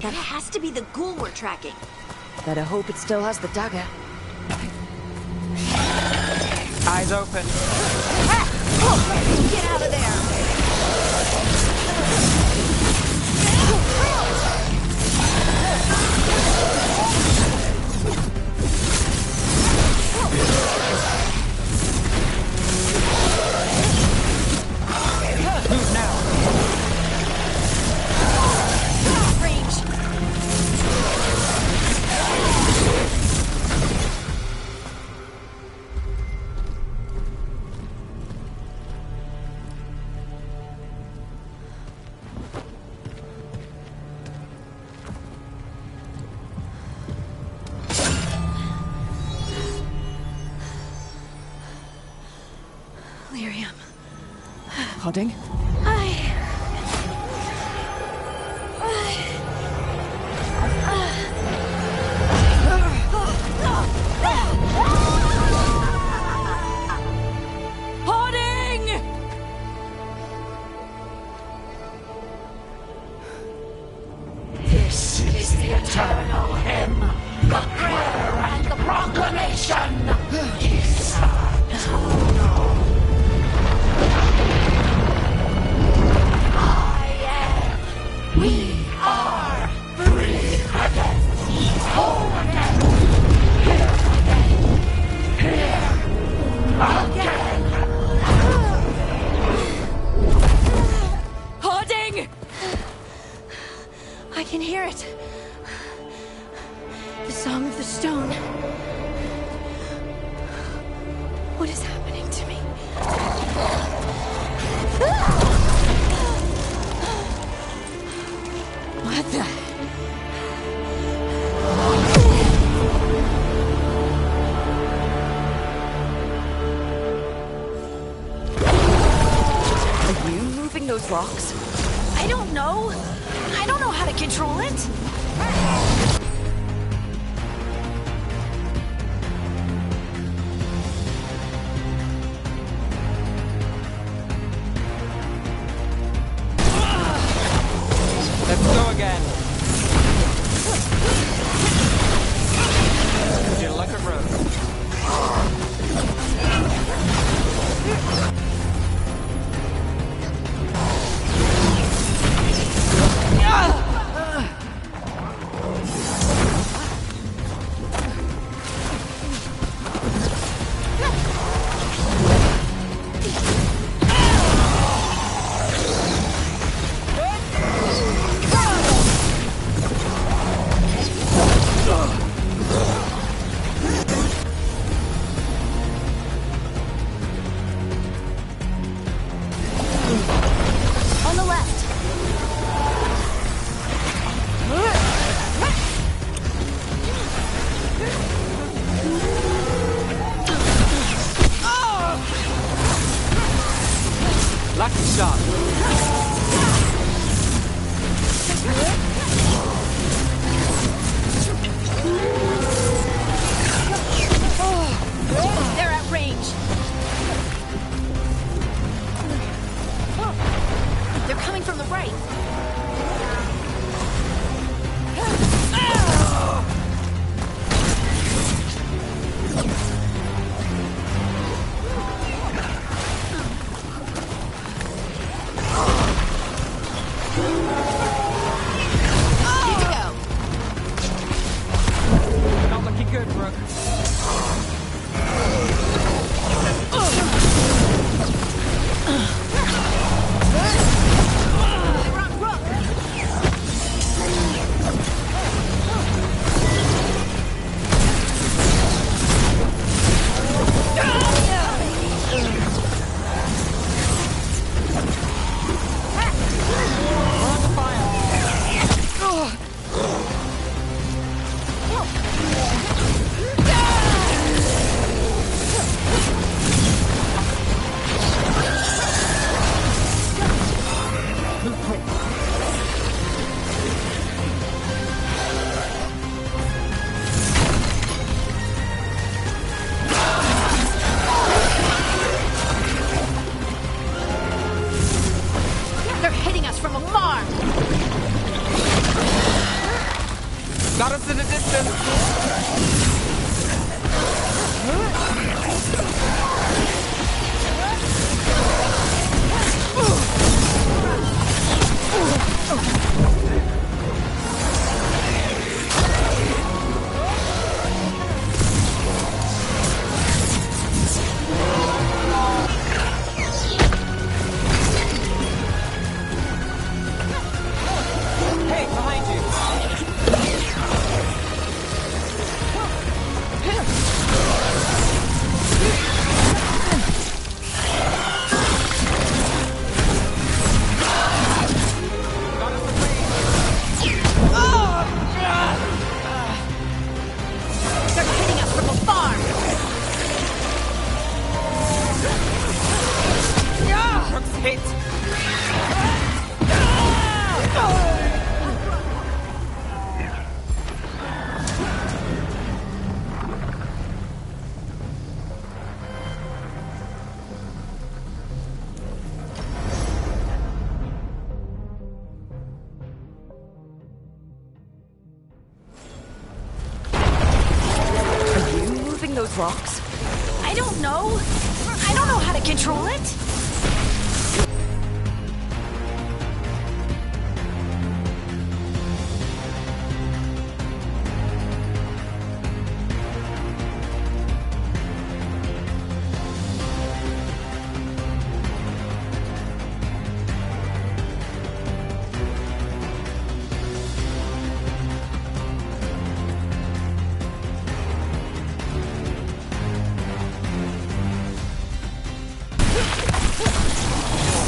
That has to be the ghoul we're tracking. Better hope it still has the dagger. Eyes open. Get out of there! Move now. Range. Lyrium. Hodding? This is the eternal hymn, the prayer and the proclamation. Is eternal. I am. We are free again. Whole again. Here again. Holding! I can hear it. The song of the stone. What is happening to me? What the? Are you moving those rocks? I don't know. I don't know how to control it. Let's go again. You're like a rose. On the left. Lucky shot. They're at range. They're coming from the right. Need to go. Not looking good, Brooke. They're on hit. Are you moving those rocks? I don't know. I don't know how to control it.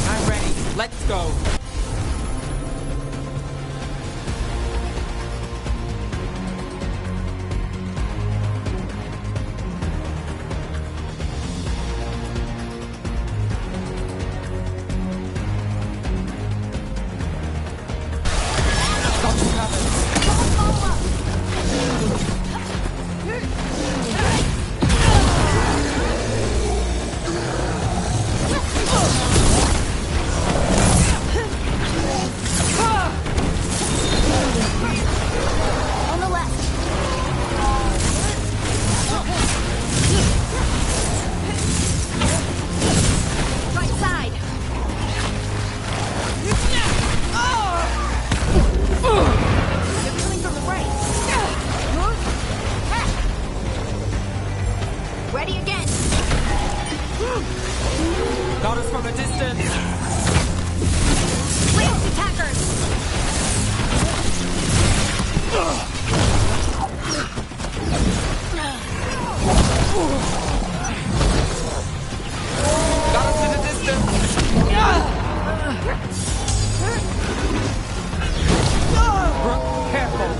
I'm ready. Let's go. Got you covered. On the left. Right side. They're coming from the right. Ready again. Got us from a distance. Lance attackers. Got us in the distance. Brooke, careful.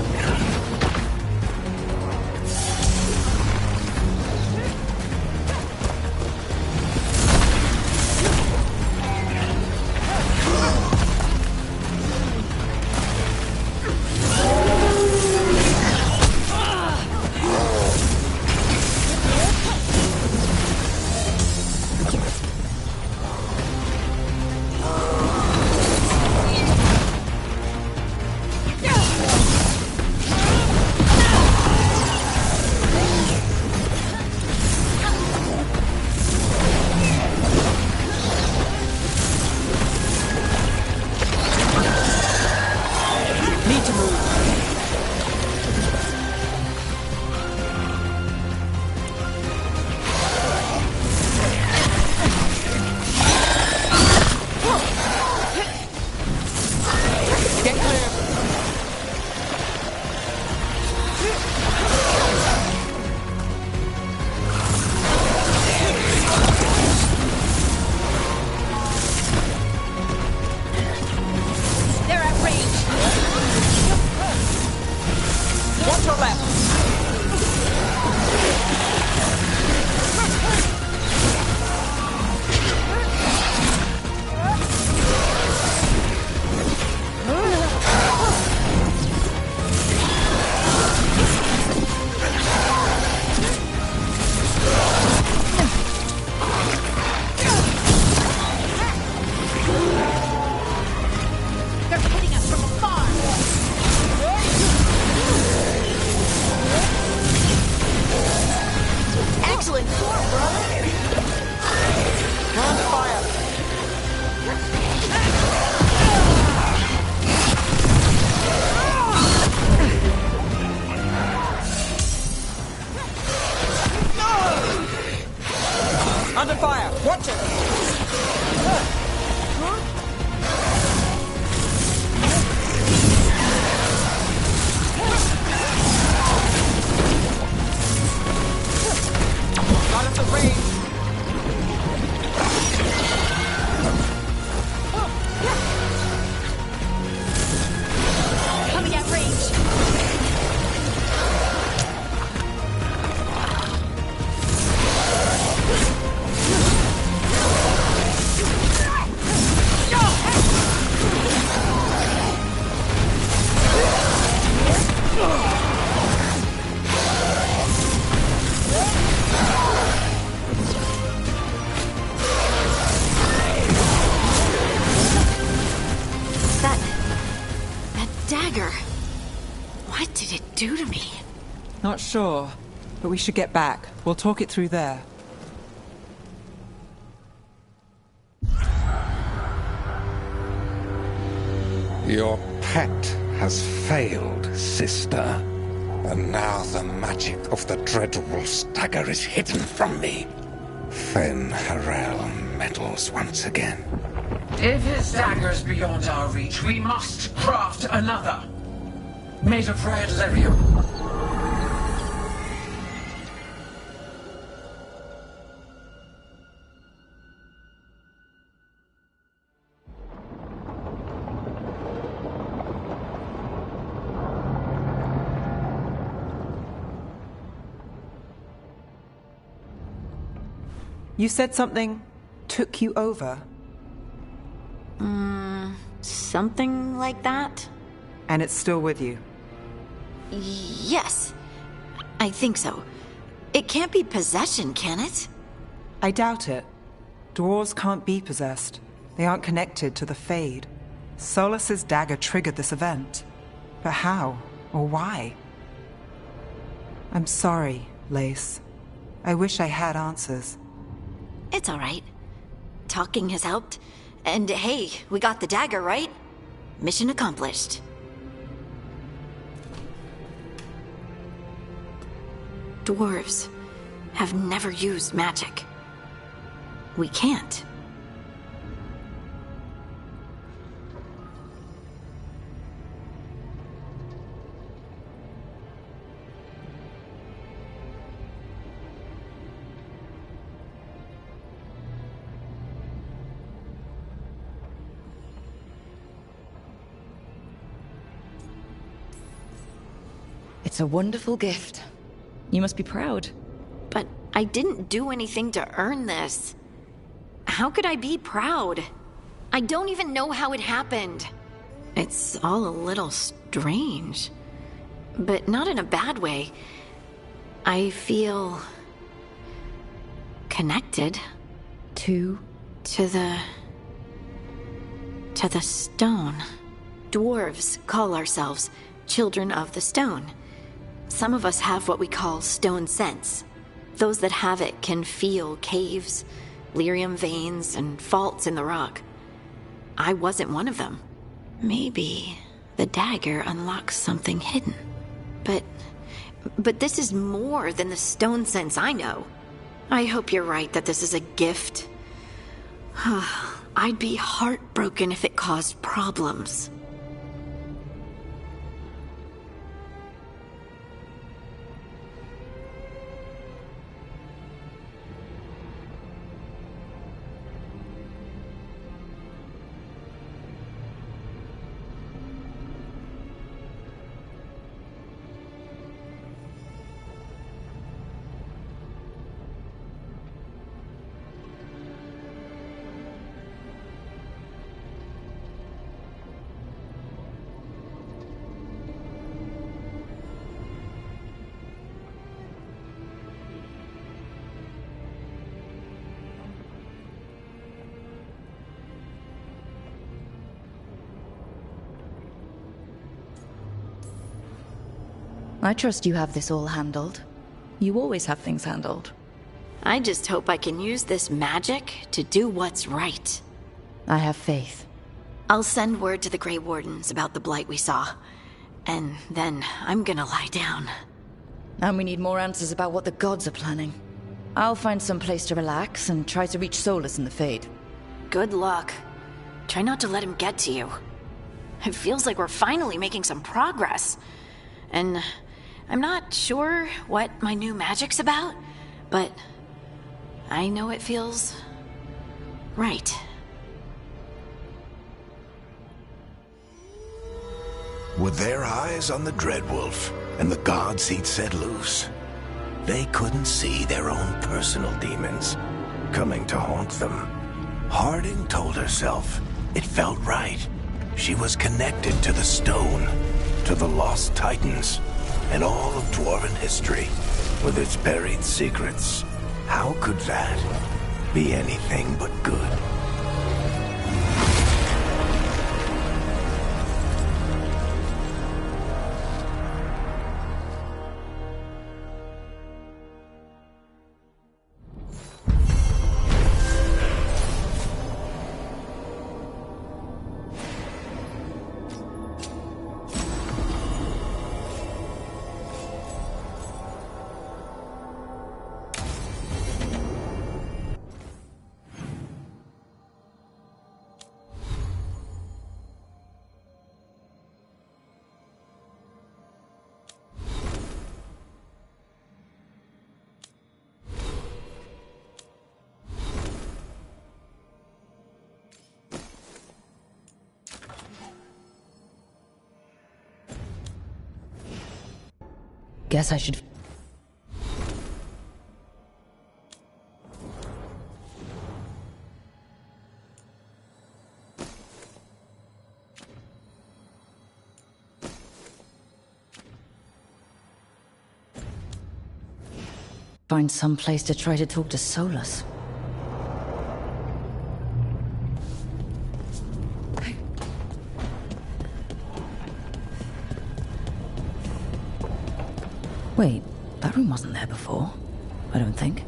do to me? Not sure, but we should get back. We'll talk it through there. Your pet has failed, sister. And now the magic of the Dreadwolf's dagger is hidden from me. Fen Harel meddles once again. If his dagger's beyond our reach, we must craft another. Made of red lyrium. You said something took you over? Something like that? And it's still with you? Yes. I think so. It can't be possession, can it? I doubt it. Dwarves can't be possessed. They aren't connected to the Fade. Solus's dagger triggered this event. But how? Or why? I'm sorry, Lace. I wish I had answers. It's all right. Talking has helped. And hey, we got the dagger, right? Mission accomplished. Dwarves have never used magic. We can't. It's a wonderful gift. You must be proud. But I didn't do anything to earn this. How could I be proud? I don't even know how it happened. It's all a little strange. But not in a bad way. I feel... connected. To the stone. Dwarves call ourselves children of the stone. Some of us have what we call stone sense. Those that have it can feel caves, lyrium veins, and faults in the rock. I wasn't one of them. Maybe the dagger unlocks something hidden. But this is more than the stone sense I know. I hope you're right that this is a gift. I'd be heartbroken if it caused problems. I trust you have this all handled. You always have things handled. I just hope I can use this magic to do what's right. I have faith. I'll send word to the Grey Wardens about the blight we saw. And then I'm gonna lie down. And we need more answers about what the gods are planning. I'll find some place to relax and try to reach Solus in the Fade. Good luck. Try not to let him get to you. It feels like we're finally making some progress. And I'm not sure what my new magic's about, but I know it feels right. With their eyes on the Dreadwolf and the gods he'd set loose, they couldn't see their own personal demons coming to haunt them. Harding told herself it felt right. She was connected to the stone, to the lost titans, and all of Dwarven history, with its buried secrets. How could that be anything but good? Guess I should... find some place to try to talk to Solus. Wait, that room wasn't there before, I don't think.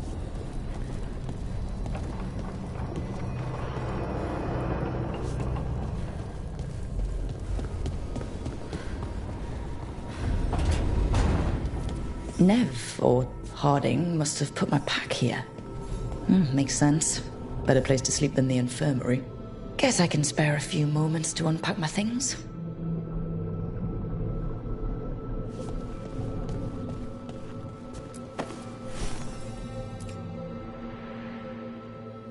Nev, or Harding, must have put my pack here. Makes sense. Better place to sleep than the infirmary. Guess I can spare a few moments to unpack my things.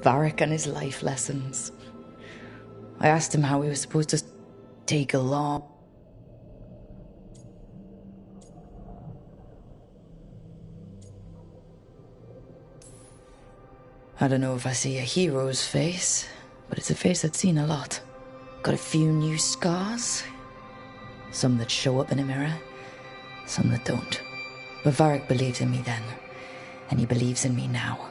Varric and his life lessons. I asked him how we were supposed to take along. I don't know if I see a hero's face, but it's a face that's seen a lot. Got a few new scars. Some that show up in a mirror, some that don't. But Varric believed in me then, and he believes in me now.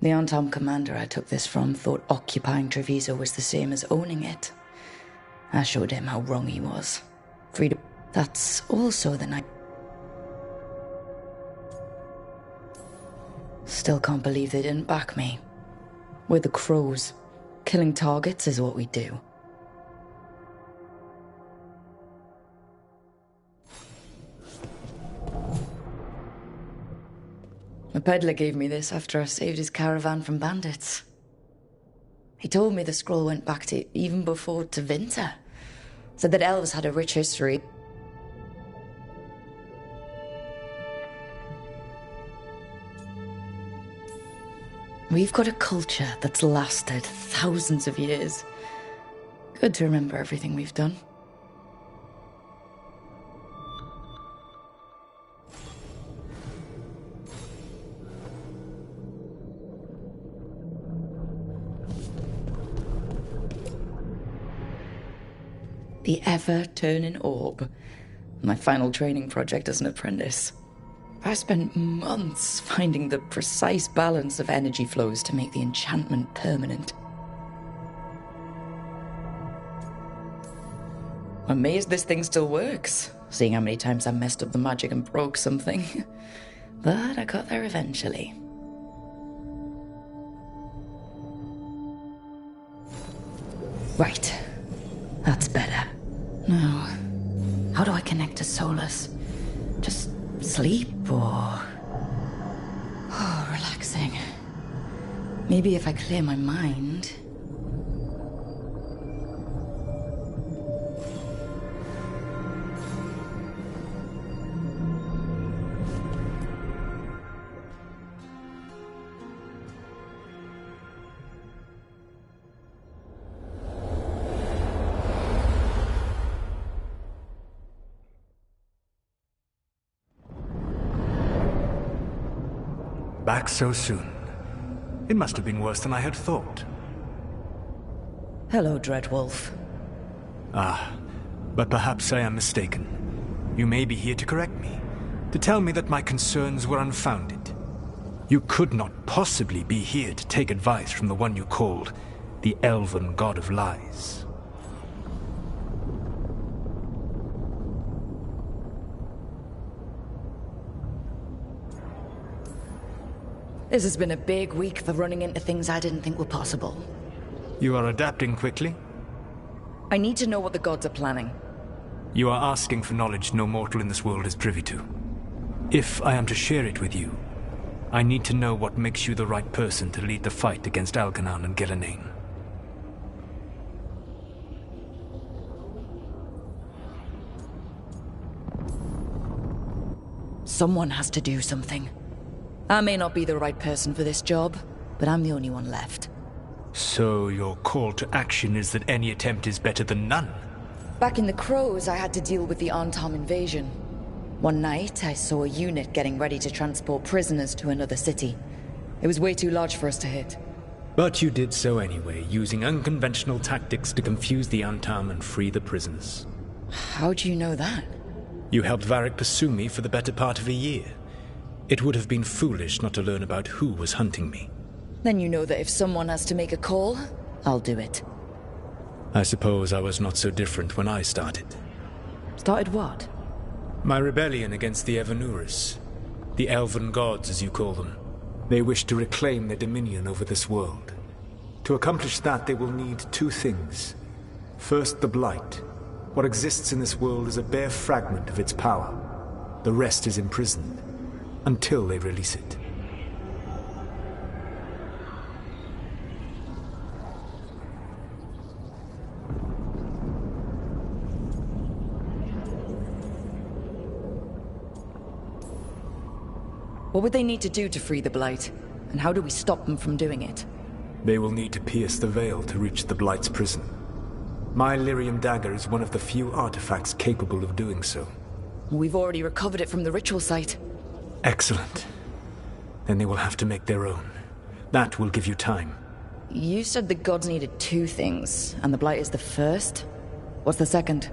The Antom commander I took this from thought occupying Treviso was the same as owning it. I showed him how wrong he was. Freedom. That's also the night. Still can't believe they didn't back me. We're the Crows. Killing targets is what we do. A peddler gave me this after I saved his caravan from bandits. He told me the scroll went back to even before Tevinter. Said that elves had a rich history. We've got a culture that's lasted thousands of years. Good to remember everything we've done. The ever-turning orb. My final training project as an apprentice. I spent months finding the precise balance of energy flows to make the enchantment permanent. I'm amazed this thing still works, seeing how many times I messed up the magic and broke something. But I got there eventually. Right. That's better. Now, how do I connect to Solus? Just sleep or... Oh, relaxing. Maybe if I clear my mind... Back so soon. It must have been worse than I had thought. Hello, Dreadwolf. Ah, but perhaps I am mistaken. You may be here to correct me, to tell me that my concerns were unfounded. You could not possibly be here to take advice from the one you called the Elven God of Lies. This has been a big week for running into things I didn't think were possible. You are adapting quickly? I need to know what the gods are planning. You are asking for knowledge no mortal in this world is privy to. If I am to share it with you, I need to know what makes you the right person to lead the fight against Algernon and Gillenane. Someone has to do something. I may not be the right person for this job, but I'm the only one left. So your call to action is that any attempt is better than none? Back in the Crows, I had to deal with the Antom invasion. One night, I saw a unit getting ready to transport prisoners to another city. It was way too large for us to hit. But you did so anyway, using unconventional tactics to confuse the Antom and free the prisoners. How do you know that? You helped Varric pursue me for the better part of a year. It would have been foolish not to learn about who was hunting me. Then you know that if someone has to make a call, I'll do it. I suppose I was not so different when I started. Started what? My rebellion against the Evanuris. The elven gods, as you call them. They wish to reclaim their dominion over this world. To accomplish that, they will need two things. First, the Blight. What exists in this world is a bare fragment of its power. The rest is imprisoned, until they release it. What would they need to do to free the Blight? And how do we stop them from doing it? They will need to pierce the veil to reach the Blight's prison. My lyrium dagger is one of the few artifacts capable of doing so. We've already recovered it from the ritual site. Excellent. Then they will have to make their own. That will give you time. You said the gods needed two things, and the Blight is the first? What's the second?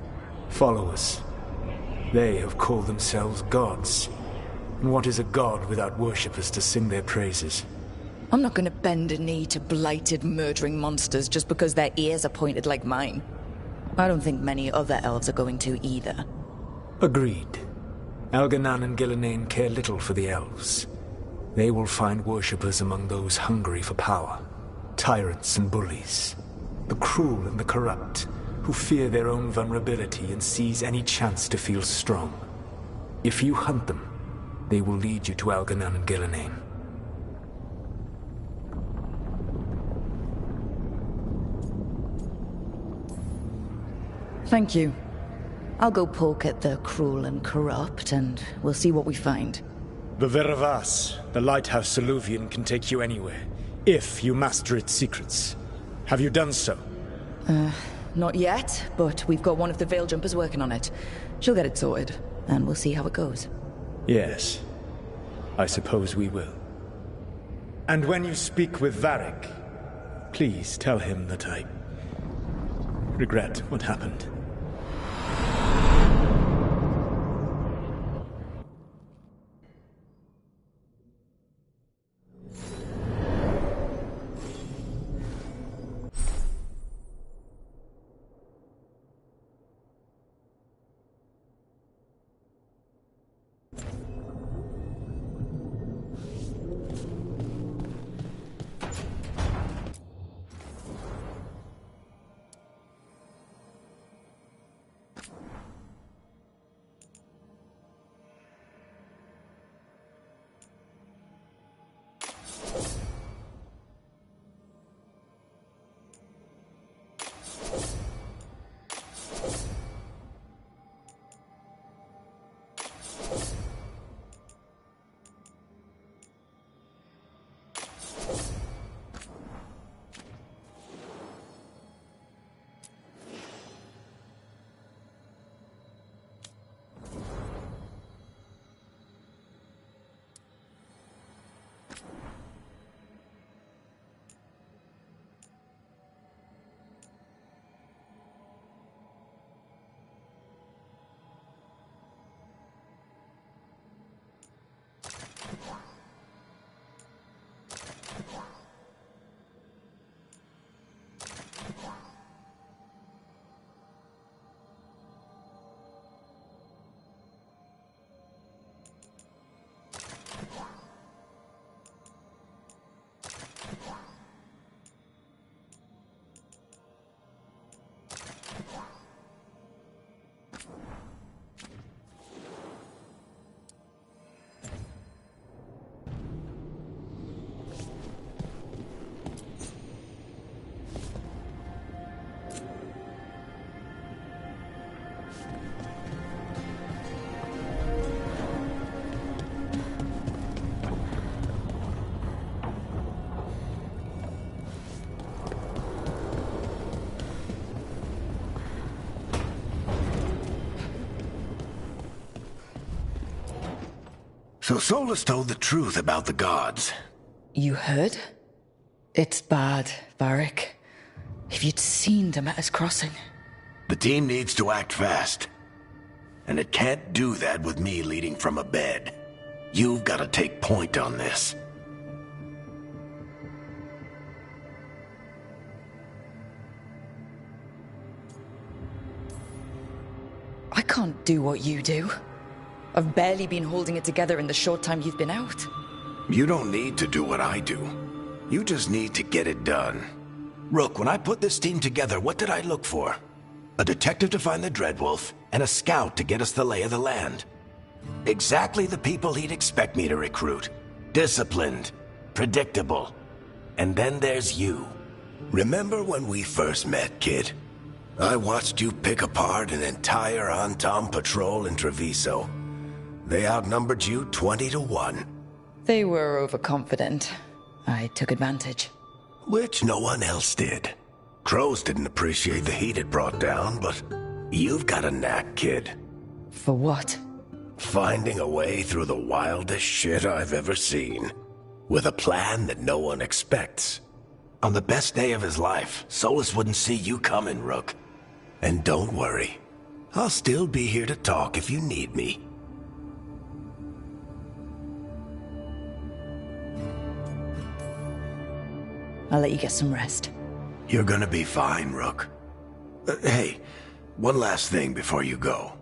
Followers. They have called themselves gods. And what is a god without worshippers to sing their praises? I'm not gonna bend a knee to blighted, murdering monsters just because their ears are pointed like mine. I don't think many other elves are going to either. Agreed. Elganan and Gillenane care little for the elves. They will find worshippers among those hungry for power. Tyrants and bullies. The cruel and the corrupt, who fear their own vulnerability and seize any chance to feel strong. If you hunt them, they will lead you to Elganan and Gillenane. Thank you. I'll go poke at the cruel and corrupt, and we'll see what we find. The Veravas, the lighthouse Soluvian, can take you anywhere, if you master its secrets. Have you done so? Not yet, but we've got one of the Veil Jumpers working on it. She'll get it sorted, and we'll see how it goes. Yes. I suppose we will. And when you speak with Varric, please tell him that I regret what happened. So Solus told the truth about the gods. You heard? It's bad, Varric. If you'd seen Demeter's crossing. The team needs to act fast. And it can't do that with me leading from a bed. You've got to take point on this. I can't do what you do. I've barely been holding it together in the short time you've been out. You don't need to do what I do. You just need to get it done. Rook, when I put this team together, what did I look for? A detective to find the Dreadwolf, and a scout to get us the lay of the land. Exactly the people he'd expect me to recruit. Disciplined, predictable. And then there's you. Remember when we first met, kid? I watched you pick apart an entire Antom patrol in Treviso. They outnumbered you 20 to 1. They were overconfident. I took advantage. Which no one else did. Crows didn't appreciate the heat it brought down, but you've got a knack, kid. For what? Finding a way through the wildest shit I've ever seen. With a plan that no one expects. On the best day of his life, Solus wouldn't see you coming, Rook. And don't worry. I'll still be here to talk if you need me. I'll let you get some rest. You're gonna be fine, Rook. Hey, one last thing before you go.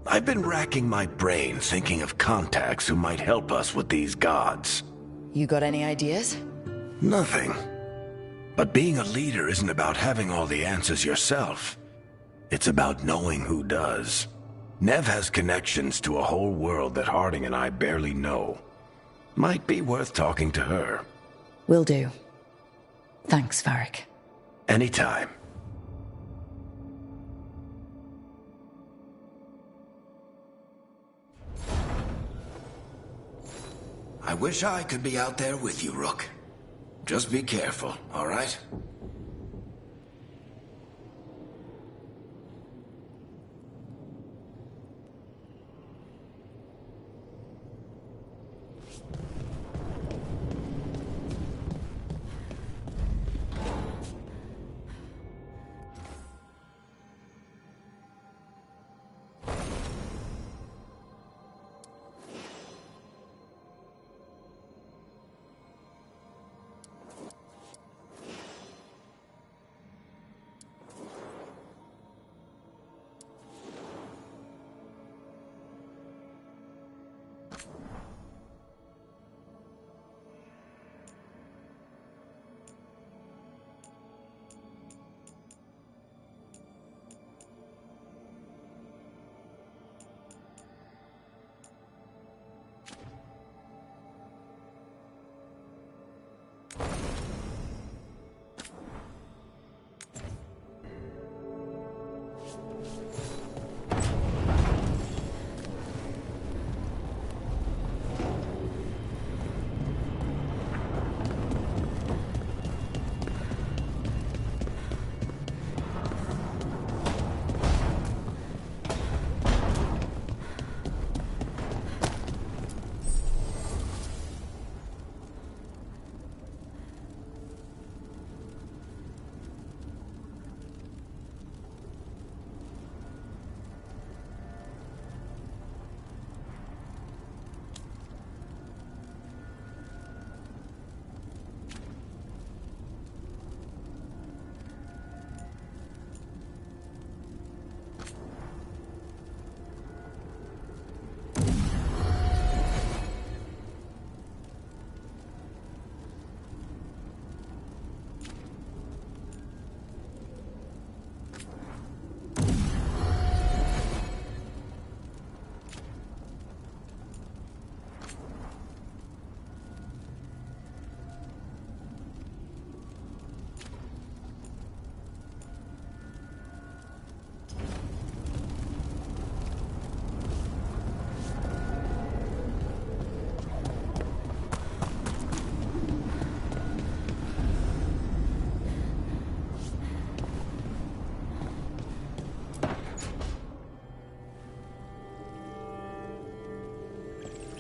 I've been racking my brain thinking of contacts who might help us with these gods. You got any ideas? Nothing. But being a leader isn't about having all the answers yourself. It's about knowing who does. Nev has connections to a whole world that Harding and I barely know. Might be worth talking to her. Will do. Thanks, Varric. Anytime. I wish I could be out there with you, Rook. Just be careful, all right?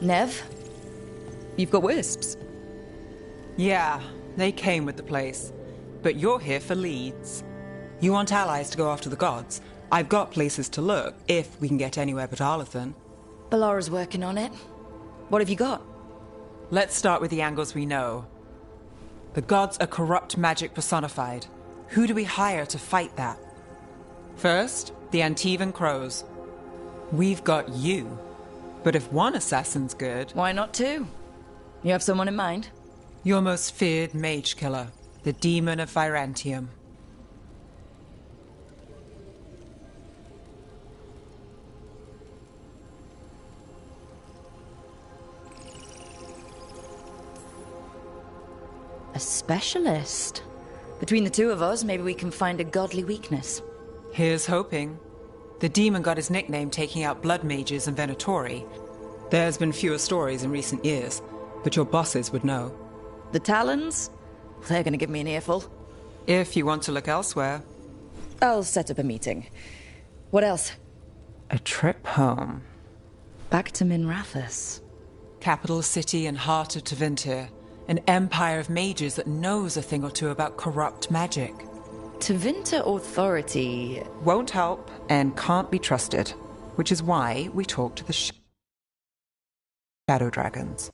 Nev, You've got wisps. Yeah, they came with the place. But you're here for leads. You want allies to go after the gods? I've got places to look, if we can get anywhere but Arlathan. Ballara's working on it. What have you got? Let's start with the angles we know. The gods are corrupt magic personified. Who do we hire to fight that? First, the Antivan Crows. We've got you. But if one assassin's good... Why not two? You have someone in mind? Your most feared mage killer, the Demon of Virantium. A specialist. Between the two of us, maybe we can find a godly weakness. Here's hoping. The demon got his nickname taking out blood mages and Venatori. There's been fewer stories in recent years, but your bosses would know. The Talons? They're gonna give me an earful. If you want to look elsewhere. I'll set up a meeting. What else? A trip home. Back to Minrathous. Capital city and heart of Tevinter. An empire of mages that knows a thing or two about corrupt magic. Tevinter authority... Won't help and can't be trusted, which is why we talk to the shadow dragons.